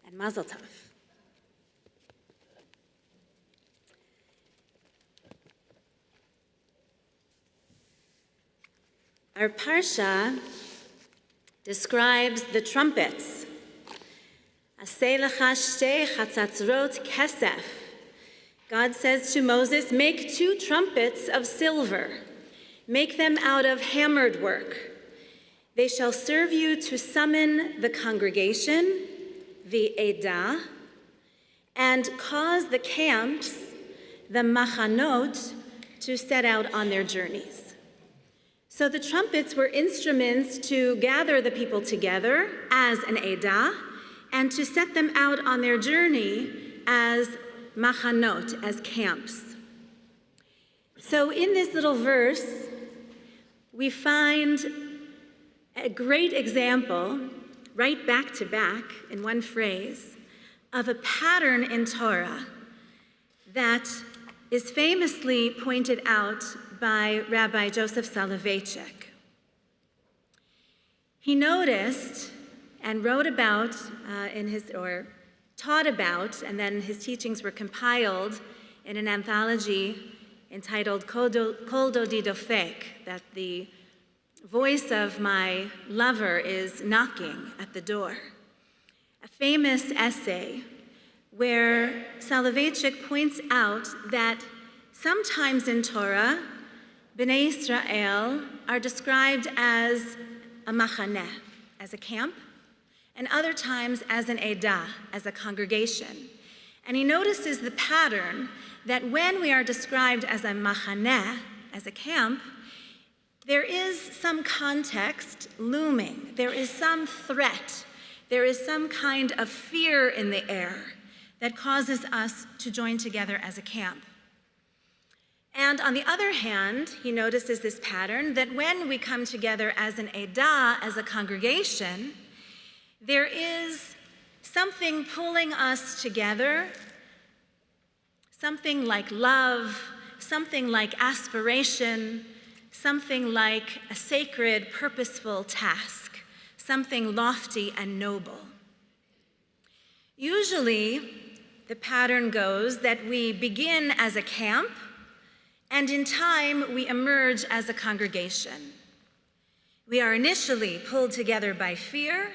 and Mazel Tov. Our parsha describes the trumpets. Aseh lecha shtei chatzatzrot kesef. God says to Moses, make 2 trumpets of silver. Make them out of hammered work. They shall serve you to summon the congregation, the Edah, and cause the camps, the machanot, to set out on their journeys. So the trumpets were instruments to gather the people together as an Edah and to set them out on their journey as machanot, as camps. So in this little verse, we find a great example, right back to back in one phrase, of a pattern in Torah that is famously pointed out by Rabbi Joseph Soloveitchik. He noticed and wrote about taught about, and then his teachings were compiled in an anthology entitled Kol Dodi Dofek, that the voice of my lover is knocking at the door. A famous essay where Soloveitchik points out that sometimes in Torah, Bnei Israel are described as a machaneh, as a camp, and other times as an edah, as a congregation. And he notices the pattern that when we are described as a machaneh, as a camp, there is some context looming. There is some threat. There is some kind of fear in the air that causes us to join together as a camp. And on the other hand, he notices this pattern that when we come together as an edah, as a congregation, there is something pulling us together, something like love, something like aspiration, something like a sacred, purposeful task, something lofty and noble. Usually, the pattern goes that we begin as a camp, and in time, we emerge as a congregation. We are initially pulled together by fear,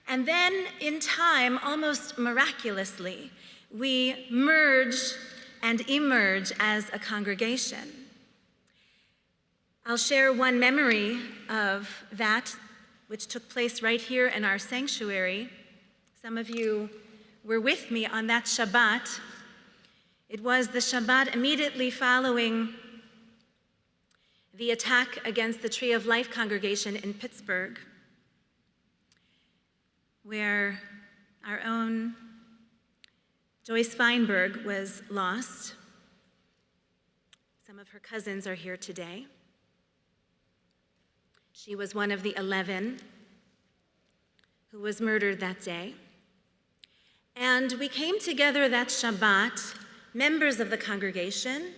and then in time, almost miraculously, we merge and emerge as a congregation. I'll share one memory of that, which took place right here in our sanctuary. Some of you were with me on that Shabbat. It was the Shabbat immediately following the attack against the Tree of Life congregation in Pittsburgh, where our own Joyce Feinberg was lost. Some of her cousins are here today. She was one of the 11 who was murdered that day. And we came together that Shabbat, members of the congregation,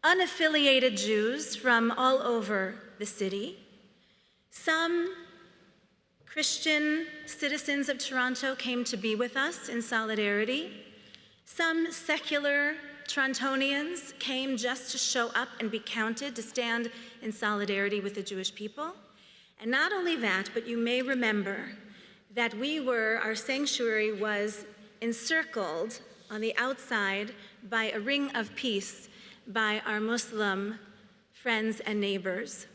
unaffiliated Jews from all over the city, some Christian citizens of Toronto came to be with us in solidarity. Some secular Torontonians came just to show up and be counted, to stand in solidarity with the Jewish people. And not only that, but you may remember that our sanctuary was encircled on the outside by a ring of peace by our Muslim friends and neighbors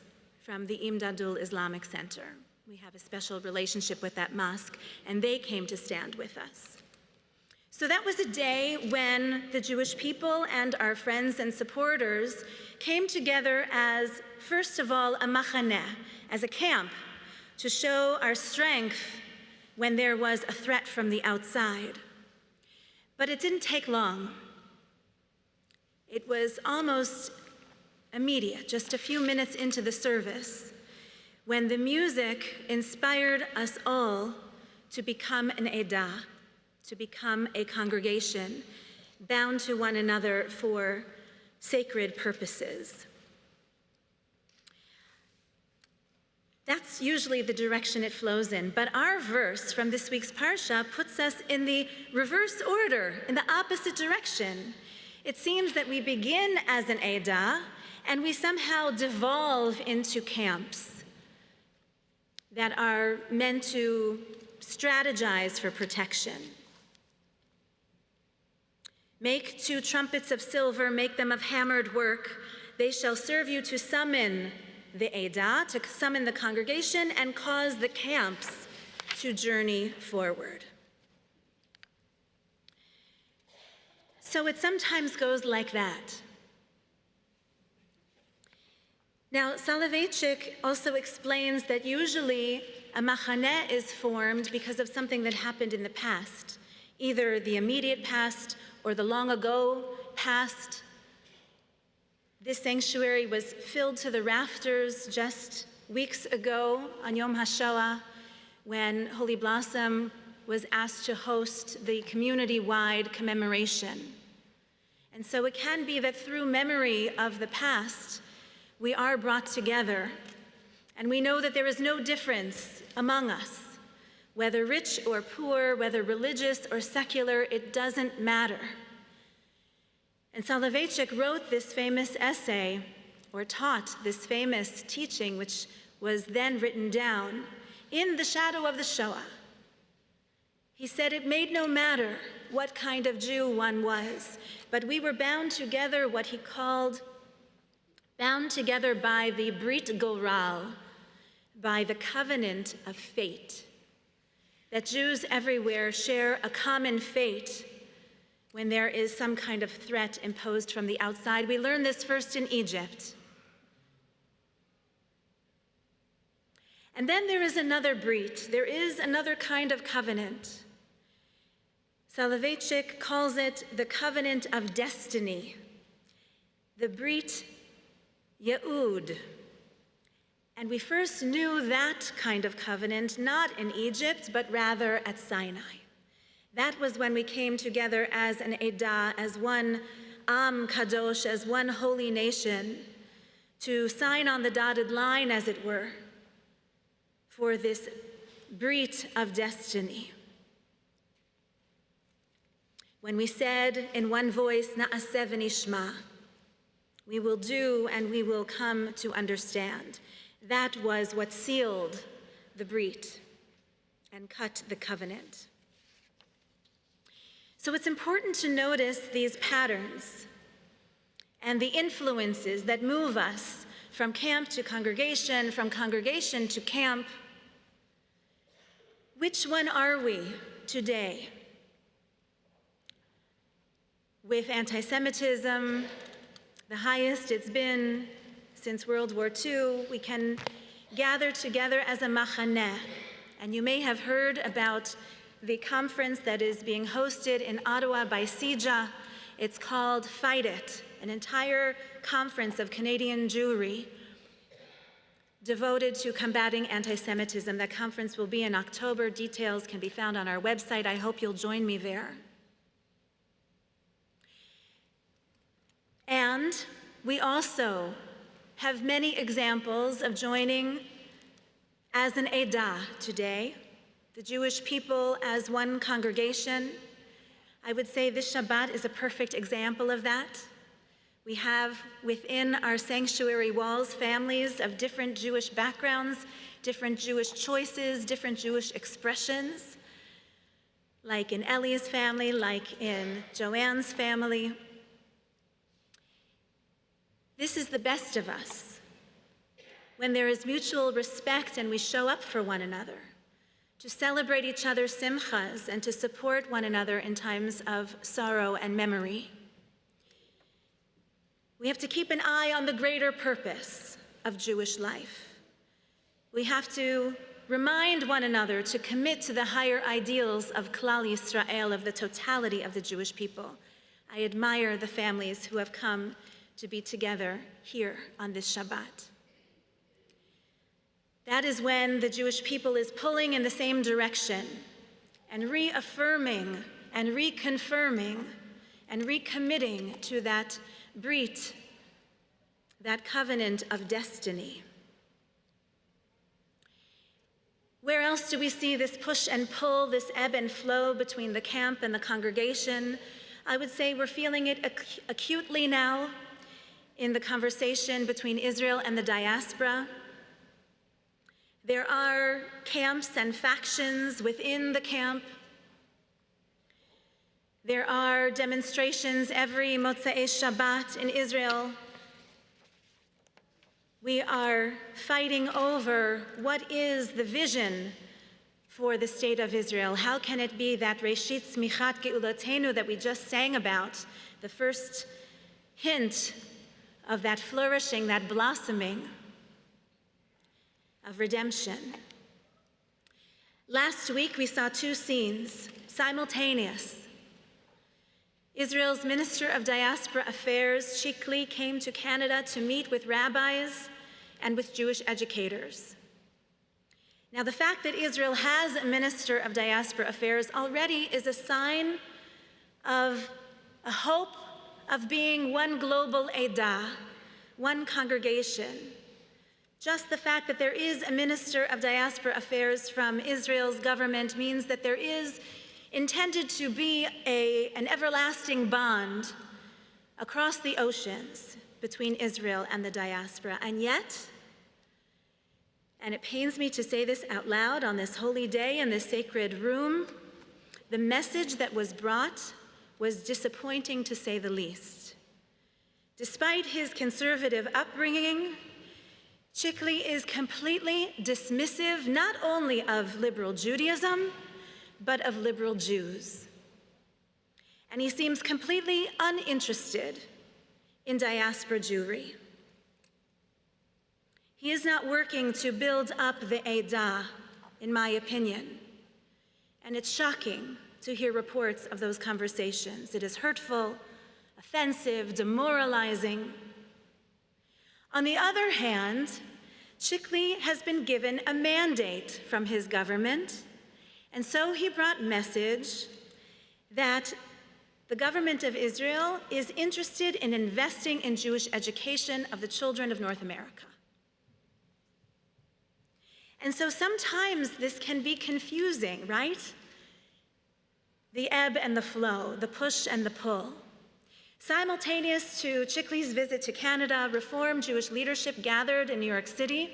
from the Imdadul Islamic Center. We have a special relationship with that mosque, and they came to stand with us. So that was a day when the Jewish people and our friends and supporters came together as, first of all, a machaneh, as a camp, to show our strength when there was a threat from the outside. But it didn't take long. It was almost immediate, just a few minutes into the service, when the music inspired us all to become an edah, to become a congregation bound to one another for sacred purposes. That's usually the direction it flows in. But our verse from this week's Parsha puts us in the reverse order, in the opposite direction. It seems that we begin as an Eidah, and we somehow devolve into camps that are meant to strategize for protection. Make 2 trumpets of silver, make them of hammered work. They shall serve you to summon the Eidah, to summon the congregation, and cause the camps to journey forward. So it sometimes goes like that. Now, Soloveitchik also explains that usually a machaneh is formed because of something that happened in the past, either the immediate past or the long ago past. This sanctuary was filled to the rafters just weeks ago on Yom HaShoah, when Holy Blossom was asked to host the community-wide commemoration. And so it can be that through memory of the past, we are brought together, and we know that there is no difference among us. Whether rich or poor, whether religious or secular, it doesn't matter. And Soloveitchik wrote this famous essay, or taught this famous teaching, which was then written down, in the shadow of the Shoah. He said it made no matter what kind of Jew one was, but we were bound together, what he called, bound together by the Brit Goral, by the covenant of fate. That Jews everywhere share a common fate when there is some kind of threat imposed from the outside. We learn this first in Egypt. And then there is another brit. There is another kind of covenant. Soloveitchik calls it the covenant of destiny, the Brit Ye'ud. And we first knew that kind of covenant not in Egypt, but rather at Sinai. That was when we came together as an Eidah, as one Am Kadosh, as one holy nation, to sign on the dotted line, as it were, for this Brit of destiny. When we said in one voice, Na'aseh v'nishma, we will do and we will come to understand. That was what sealed the Brit and cut the covenant. So it's important to notice these patterns and the influences that move us from camp to congregation, from congregation to camp. Which one are we today? With anti-Semitism, the highest it's been since World War II, we can gather together as a machaneh. And you may have heard about the conference that is being hosted in Ottawa by CIJA. It's called Fight It, an entire conference of Canadian Jewry devoted to combating anti-Semitism. That conference will be in October. Details can be found on our website. I hope you'll join me there. And we also have many examples of joining as an Eidah today, the Jewish people as one congregation. I would say this Shabbat is a perfect example of that. We have within our sanctuary walls families of different Jewish backgrounds, different Jewish choices, different Jewish expressions, like in Ellie's family, like in Joanne's family. This is the best of us, when there is mutual respect and we show up for one another, to celebrate each other's simchas and to support one another in times of sorrow and memory. We have to keep an eye on the greater purpose of Jewish life. We have to remind one another to commit to the higher ideals of Klal Yisrael, of the totality of the Jewish people. I admire the families who have come to be together here on this Shabbat. That is when the Jewish people is pulling in the same direction and reaffirming and reconfirming and recommitting to that Brit, that covenant of destiny. Where else do we see this push and pull, this ebb and flow between the camp and the congregation? I would say we're feeling it acutely now in the conversation between Israel and the diaspora. There are camps and factions within the camp. There are demonstrations every Motzei Shabbat in Israel. We are fighting over what is the vision for the state of Israel. How can it be that Reshit Tzmichat Geulatenu that we just sang about, the first hint of that flourishing, that blossoming of redemption? Last week we saw two scenes, simultaneous. Israel's Minister of Diaspora Affairs, Shikli, came to Canada to meet with rabbis and with Jewish educators. Now, the fact that Israel has a Minister of Diaspora Affairs already is a sign of a hope of being one global Edah, one congregation. Just the fact that there is a Minister of Diaspora Affairs from Israel's government means that there is intended to be an everlasting bond across the oceans between Israel and the diaspora. And yet, and it pains me to say this out loud on this holy day in this sacred room, the message that was brought was disappointing, to say the least. Despite his conservative upbringing, Shikli is completely dismissive not only of liberal Judaism, but of liberal Jews. And he seems completely uninterested in diaspora Jewry. He is not working to build up the Edah, in my opinion. And it's shocking to hear reports of those conversations. It is hurtful, offensive, demoralizing. On the other hand, Shikli has been given a mandate from his government, and so he brought message that the government of Israel is interested in investing in Jewish education of the children of North America. And so sometimes this can be confusing, right? The ebb and the flow, the push and the pull. Simultaneous to Shikli's visit to Canada, Reformed Jewish leadership gathered in New York City.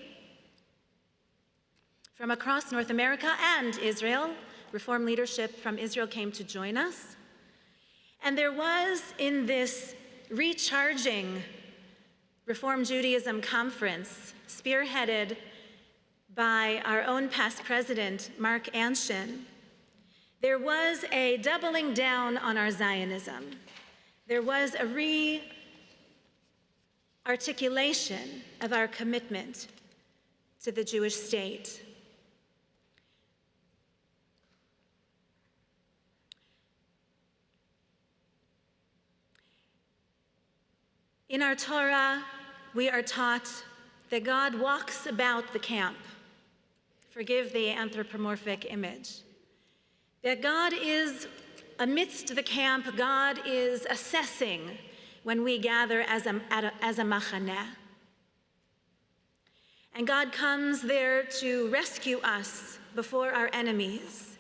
From across North America and Israel, Reform leadership from Israel came to join us. And there was, in this recharging Reform Judaism conference, spearheaded by our own past president, Mark Anshin, there was a doubling down on our Zionism. There was a re-articulation of our commitment to the Jewish state. In our Torah, we are taught that God walks about the camp. Forgive the anthropomorphic image. That God is amidst the camp, God is assessing when we gather as a machaneh. And God comes there to rescue us before our enemies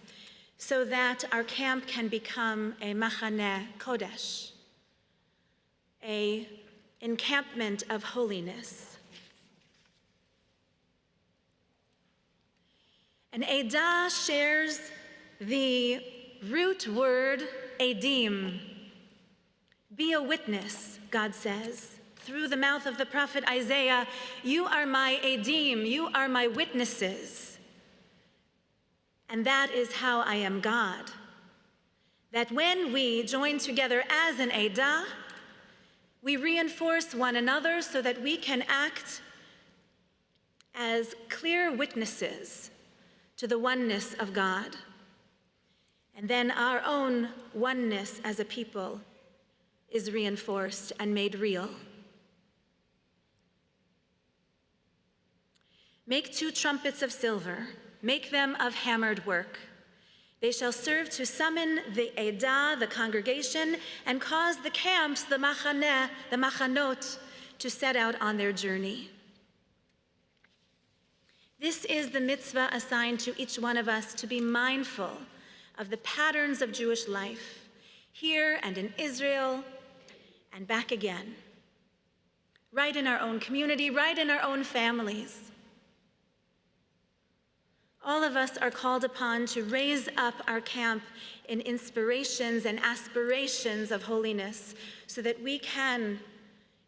so that our camp can become a machaneh kodesh, a encampment of holiness. And Edah shares the root word edim. Be a witness, God says. Through the mouth of the prophet Isaiah, you are my edim, you are my witnesses. And that is how I am God. That when we join together as an Edah, we reinforce one another so that we can act as clear witnesses to the oneness of God. And then our own oneness as a people is reinforced and made real. Make 2 trumpets of silver, make them of hammered work. They shall serve to summon the Edah, the congregation, and cause the camps, the machaneh, the machanot, to set out on their journey. This is the mitzvah assigned to each one of us, to be mindful of the patterns of Jewish life, here and in Israel and back again, right in our own community, right in our own families. All of us are called upon to raise up our camp in inspirations and aspirations of holiness so that we can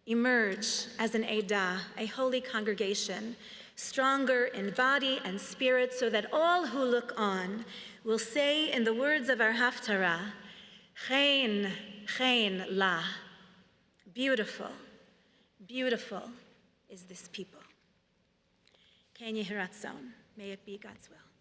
emerge as an Eidah, a holy congregation, stronger in body and spirit, so that all who look on will say in the words of our Haftarah, Chen, Chen La. Beautiful, beautiful is this people. Ken Yehi Ratzon. May it be God's will.